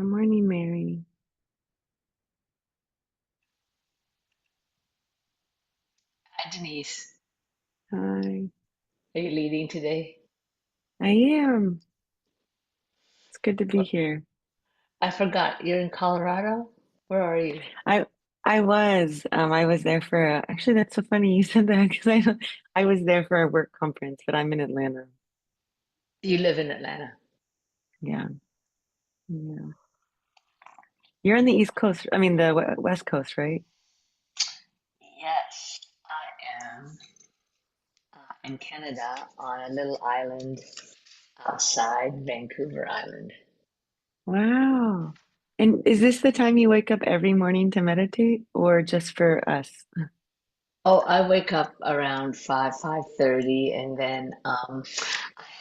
Good morning, Mary. Hi, Denise. Hi. Are you leading today? I am. It's good to be Well, here. I forgot. You're in Colorado? Where are you? I I was there for actually that's so funny you said that because I was there for a work conference, but I'm in Atlanta. You live in Atlanta. Yeah. Yeah. You're on the East Coast, I mean the West Coast, right? Yes, I am in Canada on a little island outside Vancouver Island. Wow. And is this the time you wake up every morning to meditate or just for us? Oh, I wake up around 5:30, and then I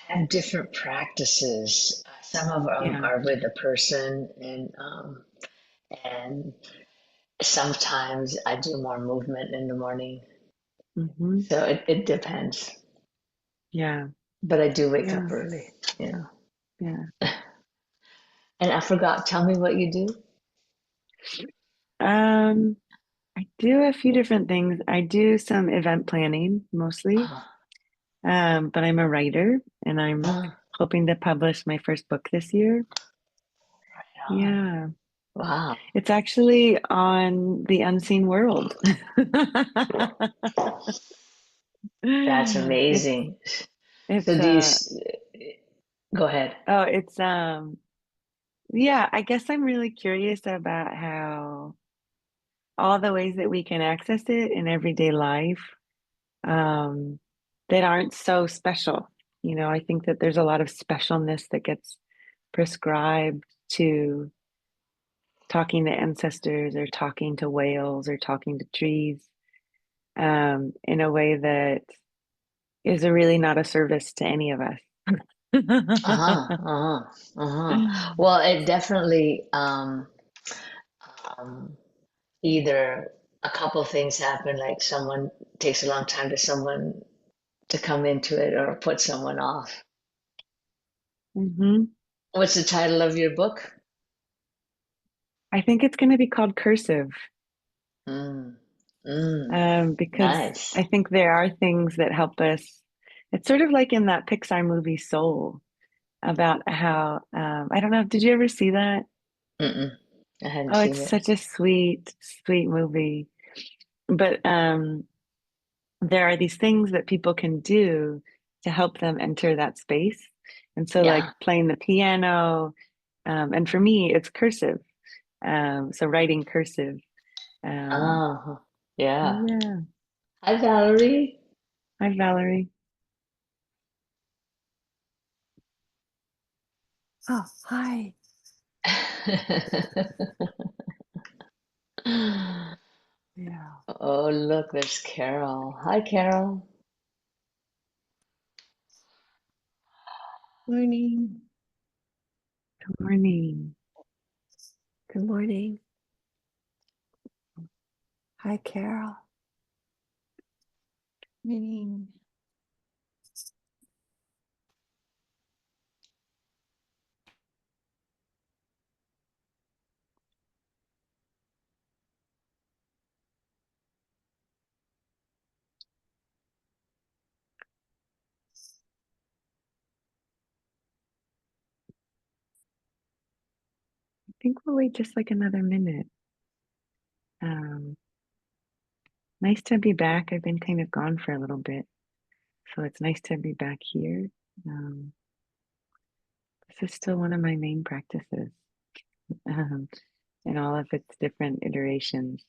have different practices. Some of them Yeah. are with a person, and sometimes I do more movement in the morning. Mm-hmm. So it depends. Yeah. But I do wake Yeah. up early, you know. Yeah. And I forgot, tell me what you do. Um, I do a few different things. I do some event planning mostly. Uh, But I'm a writer and I'm uh, hoping to publish my first book this year. right on. Yeah, Wow, it's actually on the unseen world. that's It's amazing. So it's do go ahead. oh it's yeah, I guess I'm really curious about how all the ways that we can access it in everyday life um that aren't so special. I think that there's a lot of specialness that gets prescribed to talking to ancestors or talking to whales or talking to trees in a way that is really not a service to any of us. Uh-huh, uh-huh, uh-huh. Well, it definitely um, either a couple things happen, like someone takes a long time to someone to come into it or put someone off. hmm What's the title of your book? I think it's going to be called cursive Mm, mm, because nice. I think there are things that help us. It's sort of like in that Pixar movie Soul about how, I don't know, did you ever see that? Mm-mm, I hadn't Oh, seen it's it. such a sweet, sweet movie. But there are these things that people can do to help them enter that space. And so, like Yeah. playing the piano, and for me, it's cursive. So writing cursive. Um, Oh, yeah. yeah. Hi, Valerie. Hi, Valerie. Oh, hi. Yeah. Oh, look, there's Carol. Hi, Carol. Morning. Good morning. Good morning. Hi, Carol. Morning. I think we'll wait just like another minute. Um, Nice to be back. I've been kind of gone for a little bit, so it's nice to be back here. Um, this is still one of my main practices, um, in all of its different iterations.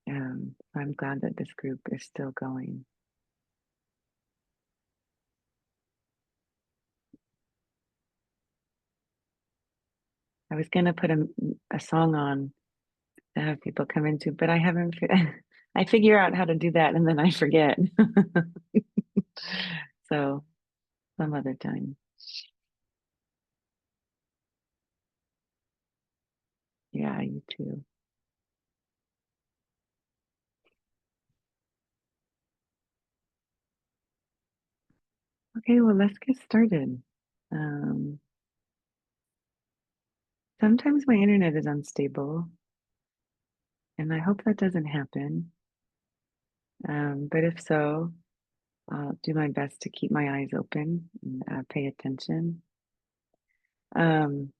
I'm glad that this group is still going. I was gonna put a song on to have people come into, but I haven't. I figure out how to do that and then I forget. So some other time. Yeah, you too. Okay, well, let's get started. Um, Sometimes my internet is unstable, and I hope that doesn't happen. But if so, I'll do my best to keep my eyes open and pay attention. Um,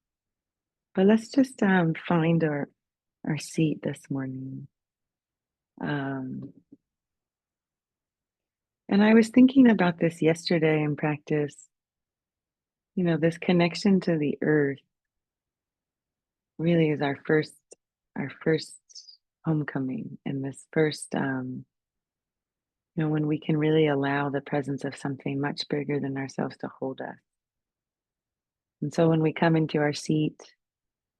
but let's just find our seat this morning. Um, and I was thinking about this yesterday in practice. You know, this connection to the earth really is our first homecoming, and this first, when we can really allow the presence of something much bigger than ourselves to hold us. And so when we come into our seat,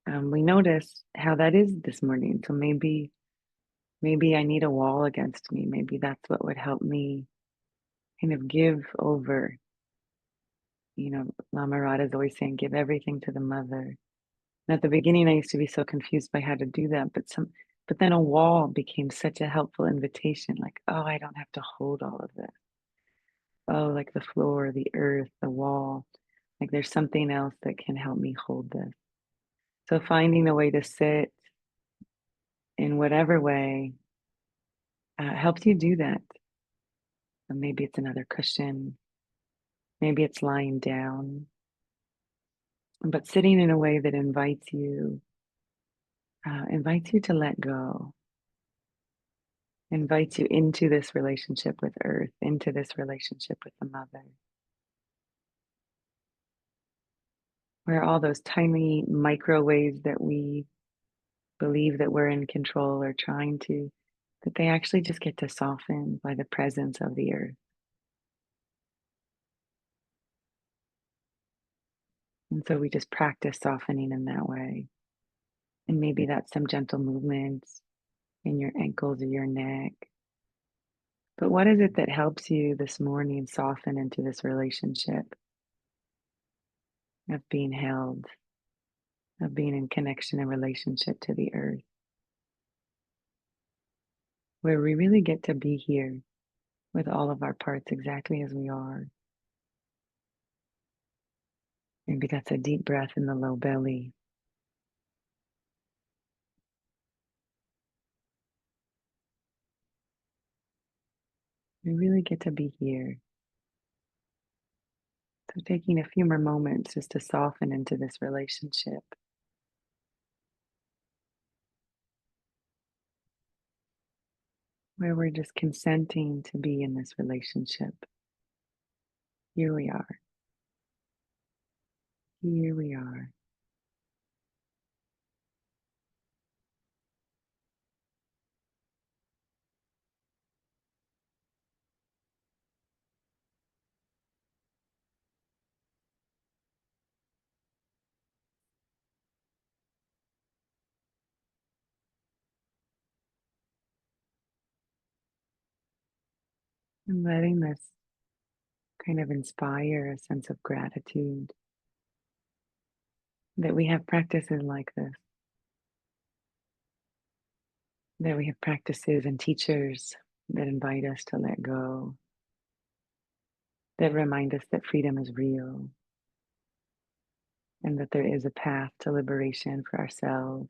we notice how that is this morning. So maybe I need a wall against me. Maybe that's what would help me kind of give over. Lama Rod is always saying, give everything to the mother. And at the beginning, I used to be so confused by how to do that, but then a wall became such a helpful invitation. Like, oh, I don't have to hold all of this. Oh, like the floor, the earth, the wall. Like there's something else that can help me hold this. So finding a way to sit in whatever way helps you do that. And maybe it's another cushion, maybe it's lying down, but sitting in a way that invites you to let go, invites you into this relationship with earth, into this relationship with the mother, where all those tiny microwaves that we believe that we're in control or trying to, that they actually just get to soften by the presence of the earth. And so we just practice softening in that way. And maybe that's some gentle movements in your ankles or your neck. But what is it that helps you this morning soften into this relationship of being held, of being in connection and relationship to the earth, where we really get to be here with all of our parts exactly as we are? Maybe that's a deep breath in the low belly. We really get to be here. So taking a few more moments just to soften into this relationship, where we're just consenting to be in this relationship. Here we are. Here we are. And letting this kind of inspire a sense of gratitude that we have practices like this, that we have practices and teachers that invite us to let go, that remind us that freedom is real and that there is a path to liberation for ourselves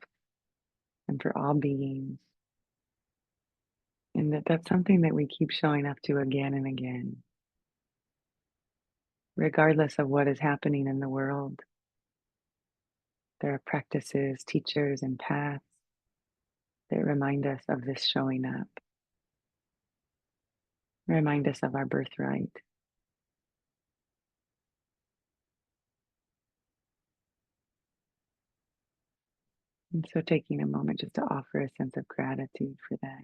and for all beings, and that that's something that we keep showing up to again and again, regardless of what is happening in the world. There are practices, teachers, and paths that remind us of this showing up, remind us of our birthright. And so taking a moment just to offer a sense of gratitude for that.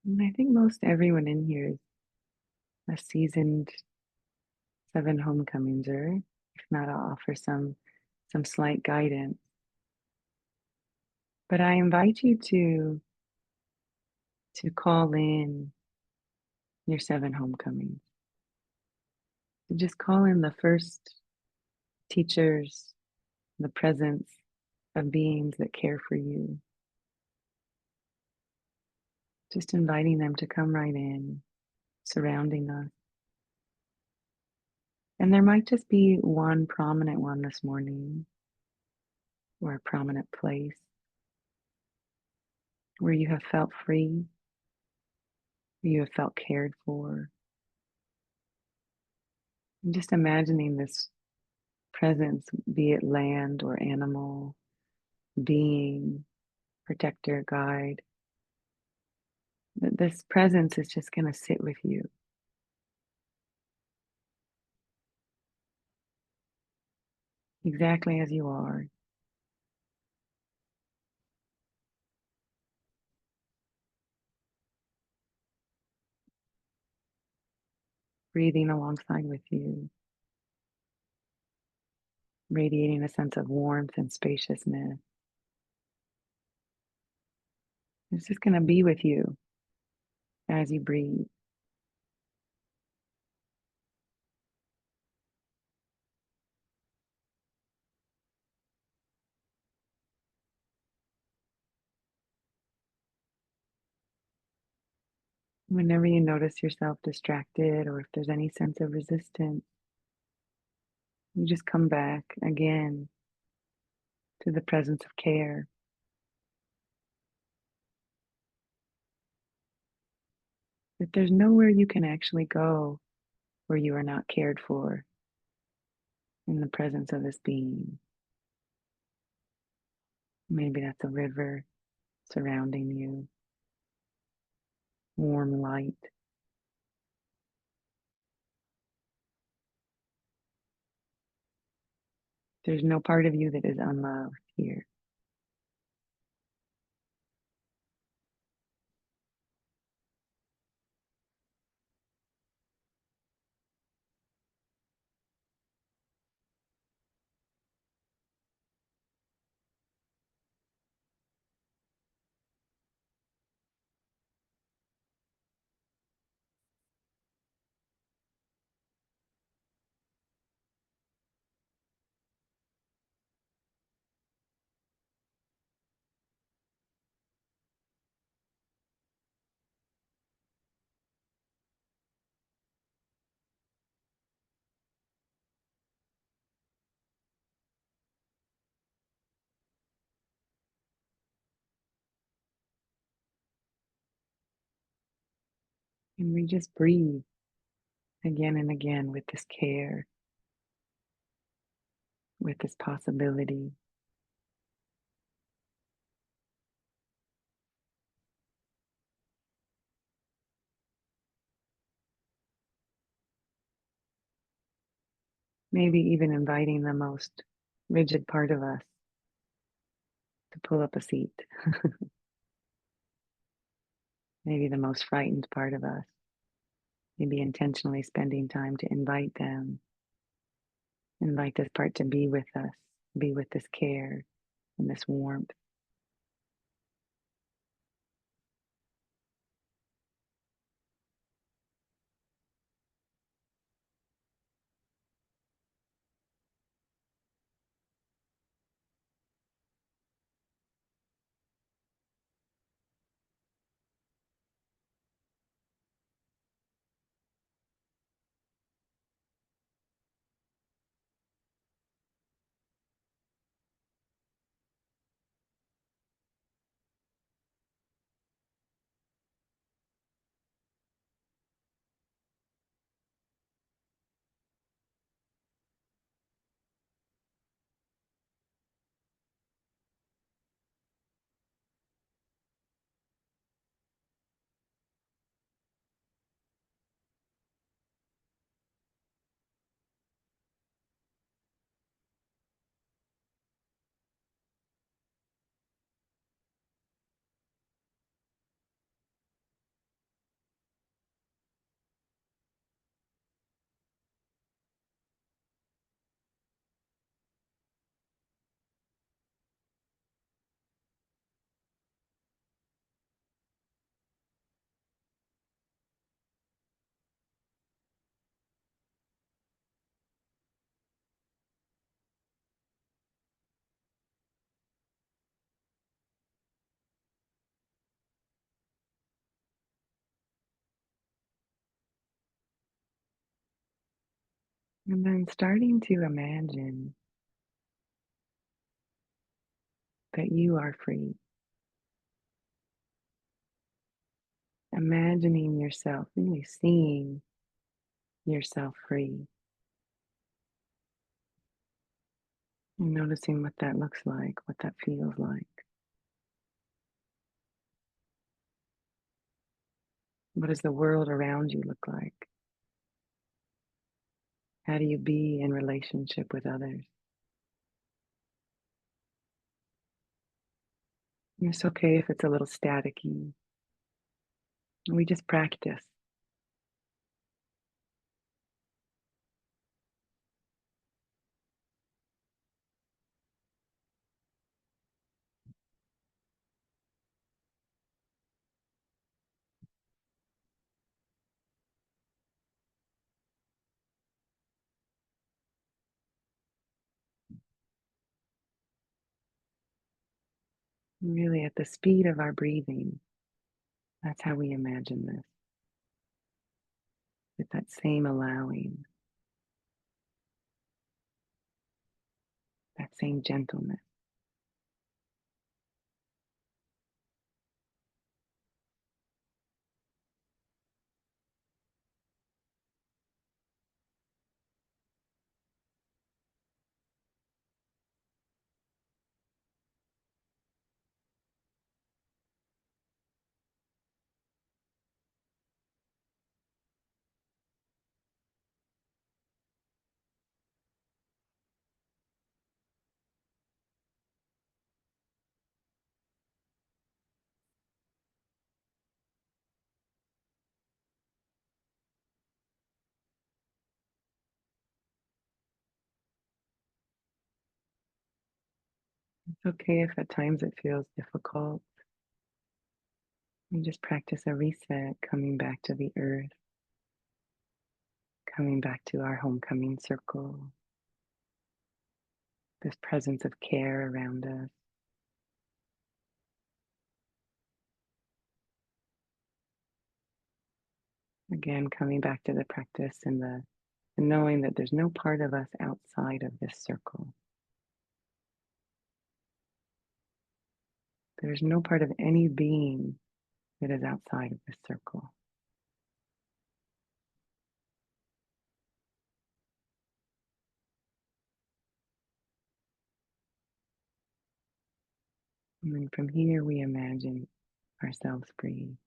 And I think most everyone in here is a seasoned seven homecominger. If not, I'll offer some slight guidance. But I invite you to call in your 7 homecomings. To just call in the first teachers, the presence of beings that care for you. Just inviting them to come right in, surrounding us. And there might just be one prominent one this morning, or a prominent place where you have felt free, where you have felt cared for. And just imagining this presence, be it land or animal, being, protector, guide, that this presence is just going to sit with you exactly as you are. Breathing alongside with you, radiating a sense of warmth and spaciousness. It's just going to be with you as you breathe. Whenever you notice yourself distracted or if there's any sense of resistance, you just come back again to the presence of care. That there's nowhere you can actually go where you are not cared for in the presence of this being. Maybe that's a river surrounding you, warm light. There's no part of you that is unloved here. And we just breathe again and again with this care, with this possibility. Maybe even inviting the most rigid part of us to pull up a seat. Maybe the most frightened part of us. Maybe intentionally spending time to invite them, invite this part to be with us, be with this care and this warmth. And then starting to imagine that you are free. Imagining yourself, really seeing yourself free. And noticing what that looks like, what that feels like. What does the world around you look like? How do you be in relationship with others? And it's okay if it's a little staticky. We just practice. Really at the speed of our breathing. That's how we imagine this. With that same allowing, that same gentleness. It's okay if at times it feels difficult. We just practice a reset, coming back to the earth, coming back to our homecoming circle, this presence of care around us. Again, coming back to the practice and the knowing that there's no part of us outside of this circle. There's no part of any being that is outside of this circle. And then from here, we imagine ourselves free.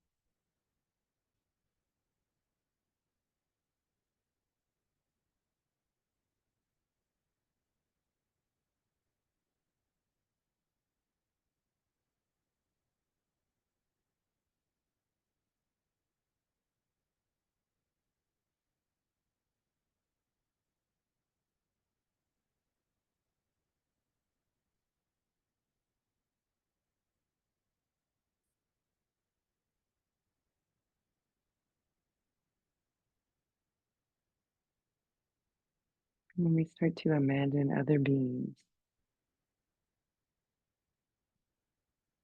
And then we start to imagine other beings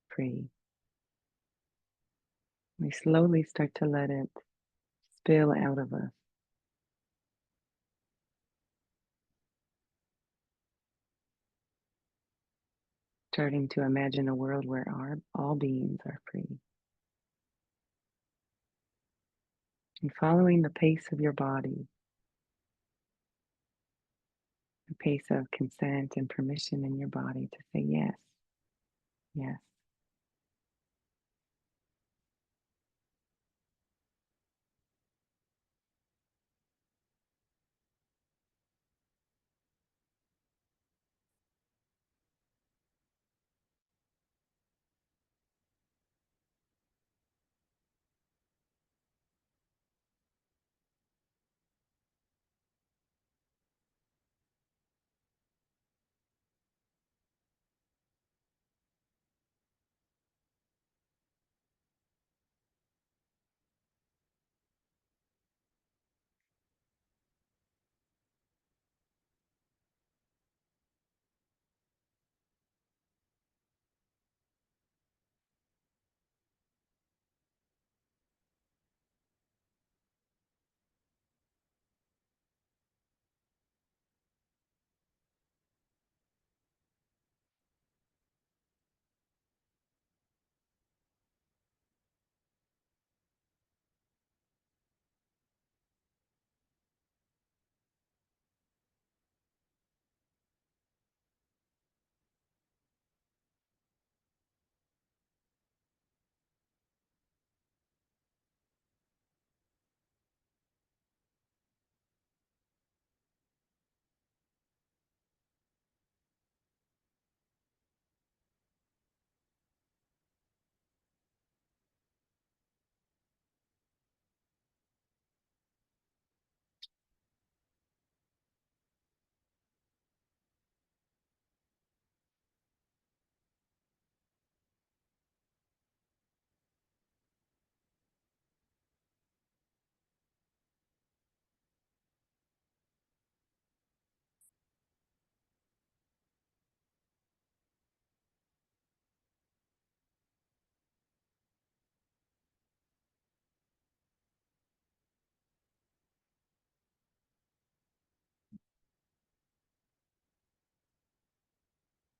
free. We slowly start to let it spill out of us, starting to imagine a world where all beings are free. And following the pace of your body, the pace of consent and permission in your body to say yes, yes.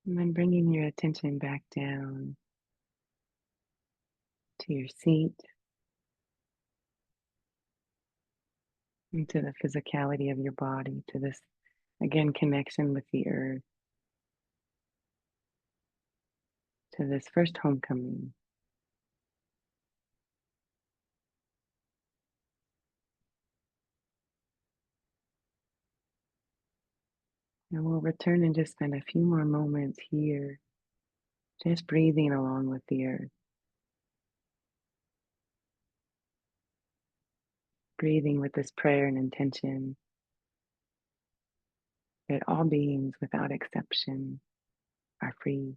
And then bringing your attention back down to your seat, into the physicality of your body, to this, again, connection with the earth, to this first homecoming. And we'll return and just spend a few more moments here, just breathing along with the earth, breathing with this prayer and intention that all beings without exception are free.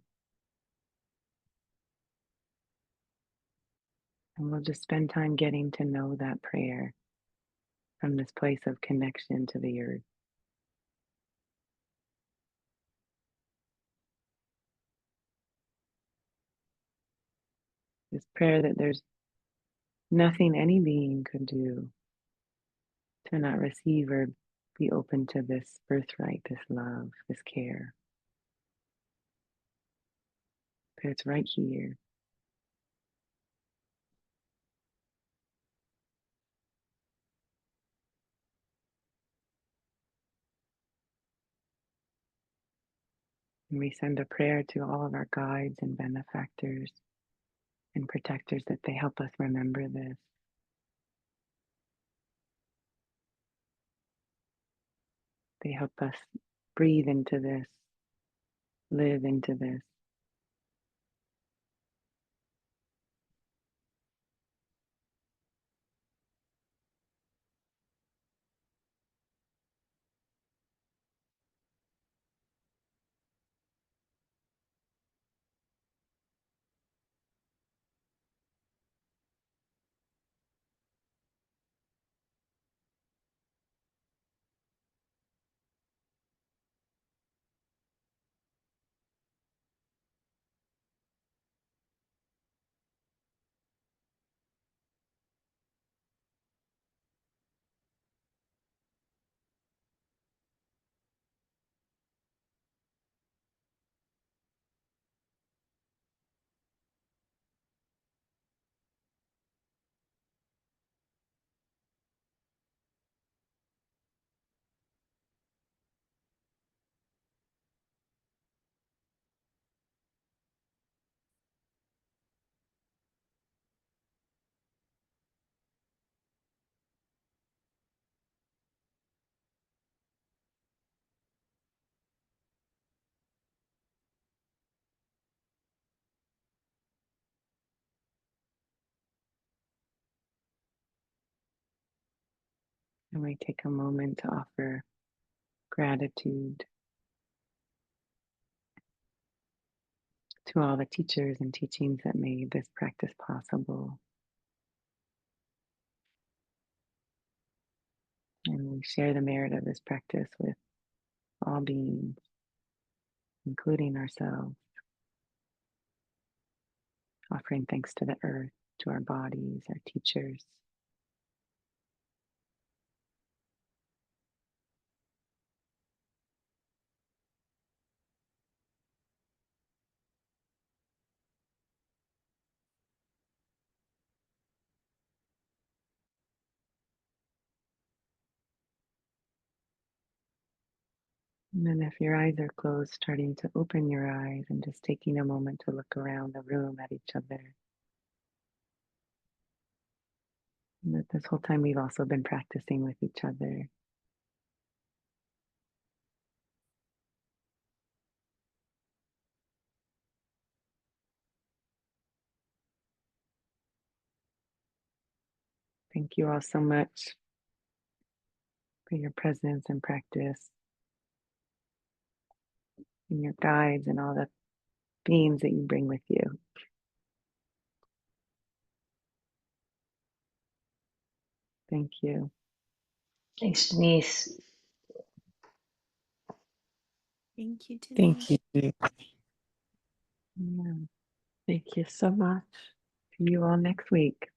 And we'll just spend time getting to know that prayer from this place of connection to the earth. This prayer that there's nothing any being could do to not receive or be open to this birthright, this love, this care. That it's right here. And we send a prayer to all of our guides and benefactors and protectors that they help us remember this. They help us breathe into this, live into this. And we take a moment to offer gratitude to all the teachers and teachings that made this practice possible. And we share the merit of this practice with all beings, including ourselves, offering thanks to the earth, to our bodies, our teachers. And then if your eyes are closed, starting to open your eyes and just taking a moment to look around the room at each other. And that this whole time we've also been practicing with each other. Thank you all so much for your presence and practice, and your guides and all the beings that you bring with you. Thank you. Thanks, Denise. Thank you, Thank Denise. you. Yeah. Thank you so much. See you all next week.